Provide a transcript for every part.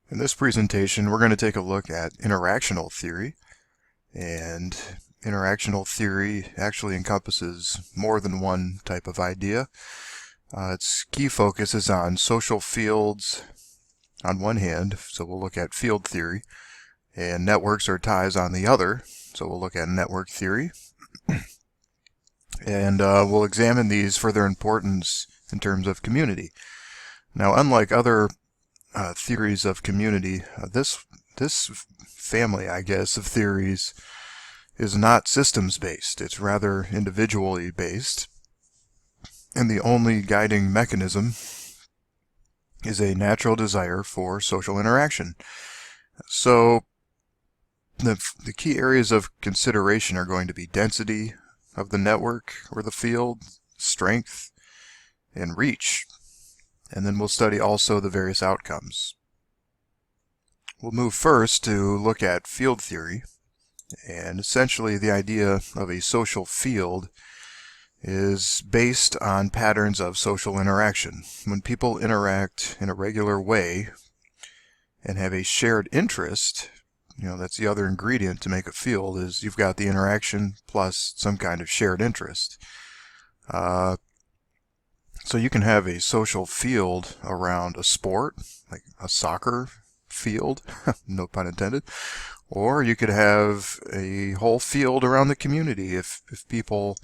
In this presentation, we're going to take a look at interactional theory. And interactional theory actually encompasses more than one type of idea. Its key focus is on social fields on one hand, so we'll look at field theory, and networks or ties on the other, so we'll look at network theory. And we'll examine these for their importance in terms of community. Now, unlike other theories of community, this family, I guess, of theories is not systems-based. It's rather individually based, and the only guiding mechanism is a natural desire for social interaction. So the key areas of consideration are going to be density of the network or the field, strength, and reach. And then we'll study also the various outcomes. We'll move first to look at field theory. And essentially the idea of a social field is based on patterns of social interaction. When people interact in a regular way and have a shared interest, that's the other ingredient to make a field, is you've got the interaction plus some kind of shared interest. So you can have a social field around a sport, like a soccer field, no pun intended, or you could have a whole field around the community. If people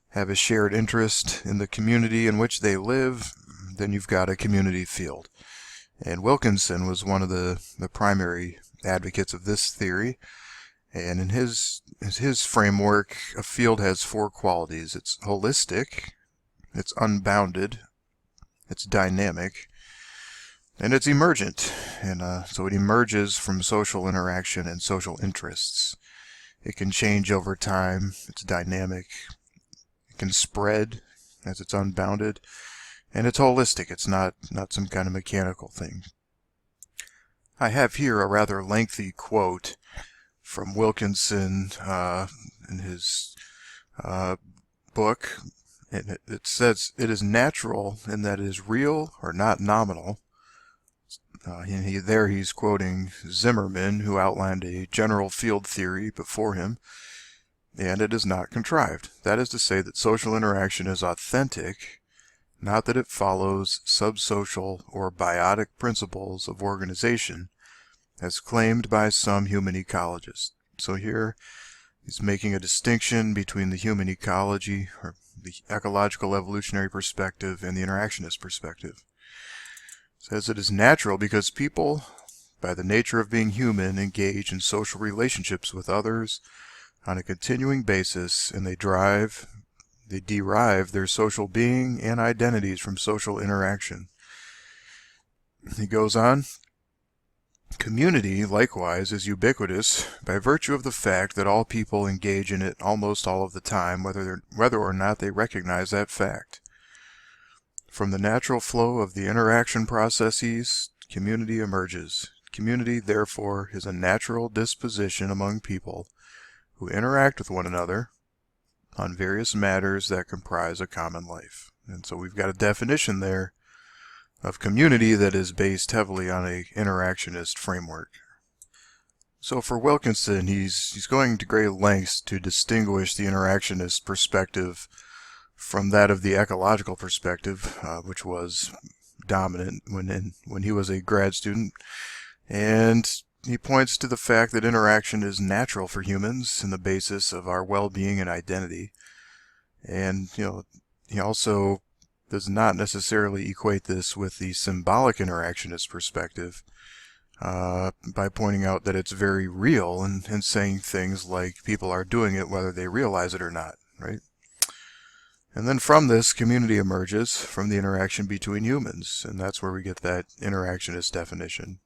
have a shared interest in the community in which they live, then you've got a community field. And Wilkinson was one of the primary advocates of this theory. And in his framework, a field has four qualities. It's holistic, it's unbounded, it's dynamic, and it's emergent. And so it emerges from social interaction and social interests. It can change over time. It's dynamic. It can spread as it's unbounded. And it's holistic. It's not some kind of mechanical thing. I have here a rather lengthy quote from Wilkinson in his book. And it says, "It is natural in that it is real or not nominal." He's quoting Zimmerman, who outlined a general field theory before him, and it is not contrived. That is to say that social interaction is authentic, not that it follows subsocial or biotic principles of organization, as claimed by some human ecologists. So here he's making a distinction between the human ecology, or the ecological evolutionary perspective, and the interactionist perspective. It says it is natural because people, by the nature of being human, engage in social relationships with others on a continuing basis, and they derive their social being and identities from social interaction. He goes on, "Community, likewise, is ubiquitous by virtue of the fact that all people engage in it almost all of the time, whether or not they recognize that fact. From the natural flow of the interaction processes, community emerges. Community, therefore, is a natural disposition among people who interact with one another on various matters that comprise a common life." And so we've got a definition there of community that is based heavily on a interactionist framework. So for Wilkinson, he's going to great lengths to distinguish the interactionist perspective from that of the ecological perspective, which was dominant when he was a grad student. And he points to the fact that interaction is natural for humans and the basis of our well-being and identity. And he also does not necessarily equate this with the symbolic interactionist perspective by pointing out that it's very real and saying things like people are doing it whether they realize it or not, right? And then from this, community emerges from the interaction between humans, and that's where we get that interactionist definition.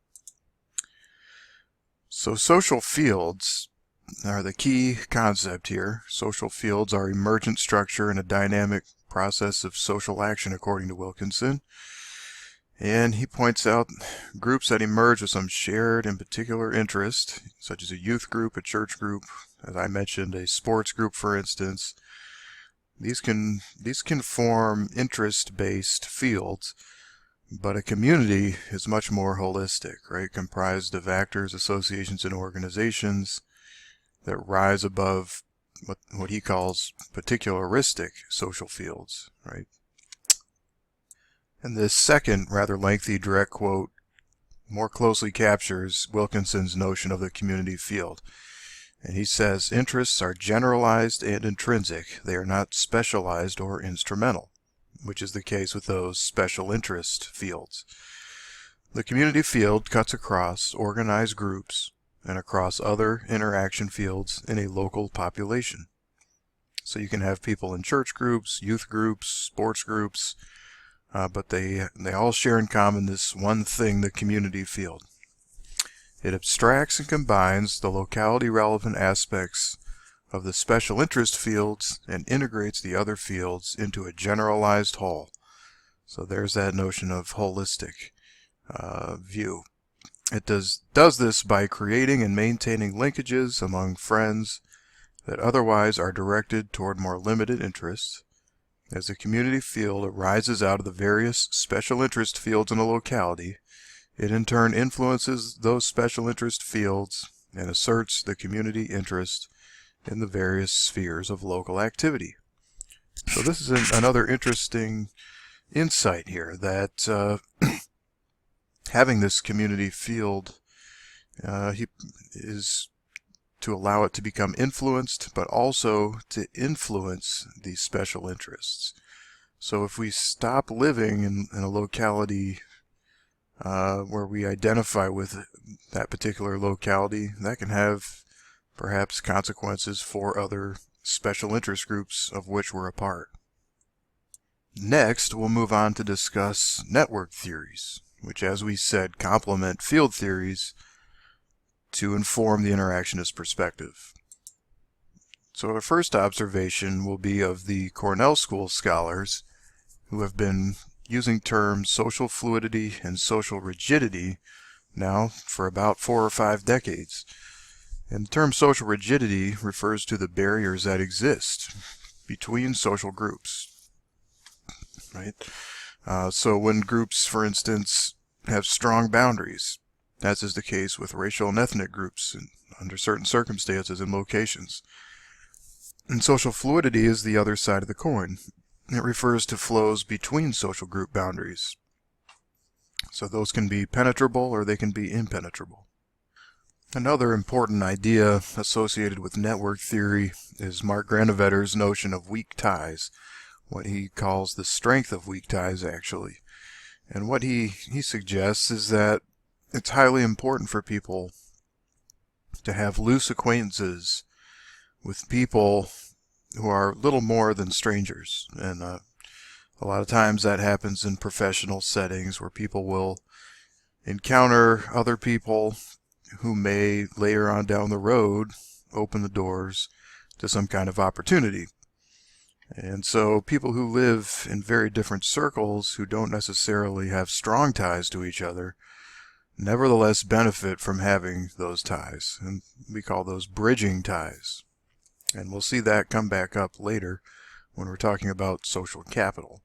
So social fields are the key concept here. Social fields are emergent structure in a dynamic process of social action, according to Wilkinson. And he points out groups that emerge with some shared and particular interest, such as a youth group, a church group, as I mentioned, a sports group, for instance. These can form interest-based fields But a community is much more holistic, right? Comprised of actors, associations, and organizations that rise above what he calls particularistic social fields, right? And this second rather lengthy direct quote more closely captures Wilkinson's notion of the community field. And he says, interests are generalized and intrinsic. They are not specialized or instrumental, which is the case with those special interest fields. The community field cuts across organized groups and across other interaction fields in a local population. So you can have people in church groups, youth groups, sports groups, but they all share in common this one thing, the community field. It abstracts and combines the locality relevant aspects of the special interest fields and integrates the other fields into a generalized whole. So there's that notion of holistic view. It does this by creating and maintaining linkages among friends that otherwise are directed toward more limited interests. As the community field arises out of the various special interest fields in a locality, it in turn influences those special interest fields and asserts the community interest in the various spheres of local activity. So this is another interesting insight here, that having this community field is to allow it to become influenced, but also to influence these special interests. So if we stop living in a locality where we identify with that particular locality, that can have perhaps consequences for other special interest groups of which we're a part. Next, we'll move on to discuss network theories, which, as we said, complement field theories to inform the interactionist perspective. So our first observation will be of the Cornell School scholars who have been using terms social fluidity and social rigidity now for about 4 or 5 decades. And the term social rigidity refers to the barriers that exist between social groups, right? So when groups, for instance, have strong boundaries, as is the case with racial and ethnic groups under certain circumstances and locations. And social fluidity is the other side of the coin. It refers to flows between social group boundaries. So those can be penetrable or they can be impenetrable. Another important idea associated with network theory is Mark Granovetter's notion of weak ties, what he calls the strength of weak ties, actually. And what he suggests is that it's highly important for people to have loose acquaintances with people who are little more than strangers. And a lot of times that happens in professional settings where people will encounter other people who may later on down the road open the doors to some kind of opportunity. And so people who live in very different circles who don't necessarily have strong ties to each other nevertheless benefit from having those ties, and we call those bridging ties. And we'll see that come back up later when we're talking about social capital.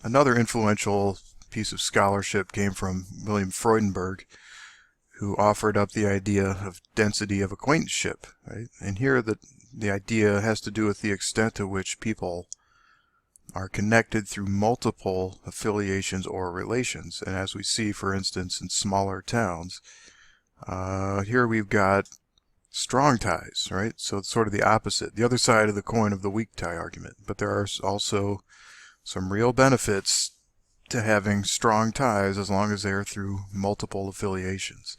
Another influential piece of scholarship came from William Freudenberg, who offered up the idea of density of acquaintanceship, right? And here the idea has to do with the extent to which people are connected through multiple affiliations or relations. And as we see, for instance, in smaller towns, here we've got strong ties, right? So it's sort of the opposite, the other side of the coin of the weak tie argument. But there are also some real benefits to having strong ties as long as they are through multiple affiliations.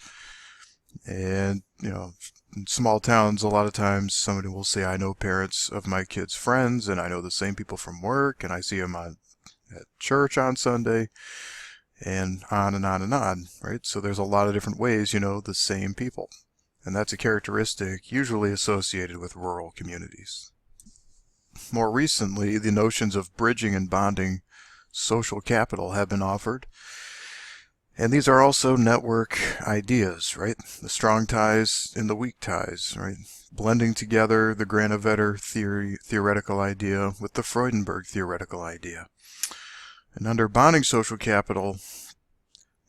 And, you know, in small towns, a lot of times somebody will say, I know parents of my kids' friends, and I know the same people from work, and I see them at church on Sunday, and on and on and on, right? So there's a lot of different ways you know the same people. And that's a characteristic usually associated with rural communities. More recently, the notions of bridging and bonding social capital have been offered. And these are also network ideas, right? The strong ties and the weak ties, right? Blending together the Granovetter theoretical idea with the Freudenberg theoretical idea. And under bonding social capital,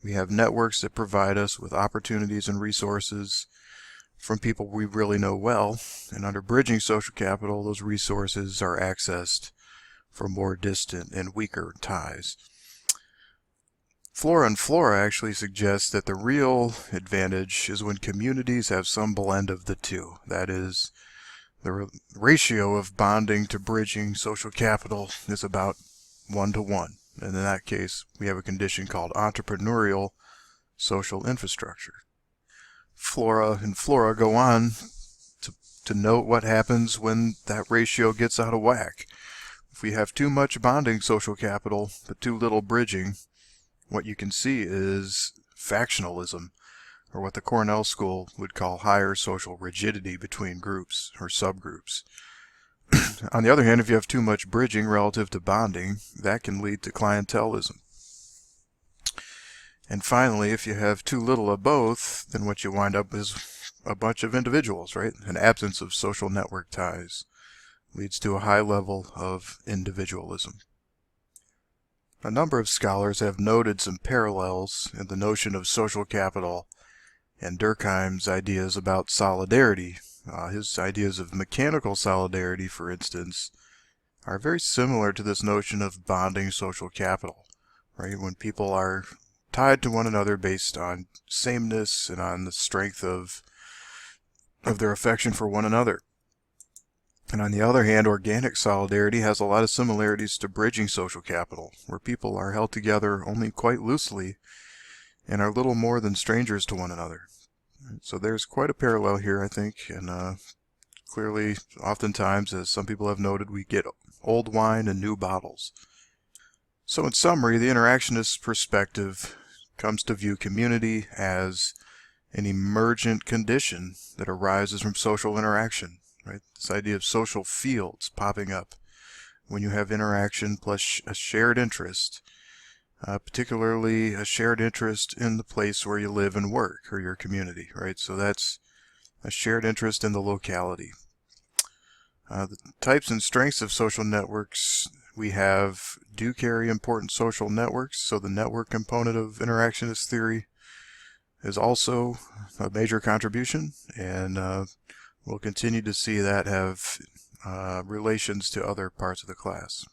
we have networks that provide us with opportunities and resources from people we really know well. And under bridging social capital, those resources are accessed from more distant and weaker ties. Flora and Flora actually suggests that the real advantage is when communities have some blend of the two. That is, the ratio of bonding to bridging social capital is about 1 to 1. And in that case, we have a condition called entrepreneurial social infrastructure. Flora and Flora go on to note what happens when that ratio gets out of whack. If we have too much bonding social capital but too little bridging, what you can see is factionalism, or what the Cornell School would call higher social rigidity between groups or subgroups. On the other hand, if you have too much bridging relative to bonding, that can lead to clientelism. And finally, if you have too little of both, then what you wind up is a bunch of individuals, right? An absence of social network ties leads to a high level of individualism. A number of scholars have noted some parallels in the notion of social capital and Durkheim's ideas about solidarity. His ideas of mechanical solidarity, for instance, are very similar to this notion of bonding social capital, right? When people are tied to one another based on sameness and on the strength of their affection for one another. And on the other hand, organic solidarity has a lot of similarities to bridging social capital, where people are held together only quite loosely and are little more than strangers to one another. So there's quite a parallel here, I think, and clearly, oftentimes, as some people have noted, we get old wine in new bottles. So in summary, the interactionist perspective comes to view community as an emergent condition that arises from social interaction, right? This idea of social fields popping up when you have interaction plus a shared interest, particularly a shared interest in the place where you live and work, or your community, right? So that's a shared interest in the locality. The types and strengths of social networks we have do carry important social networks, so the network component of interactionist theory is also a major contribution, and we'll continue to see that have relations to other parts of the class.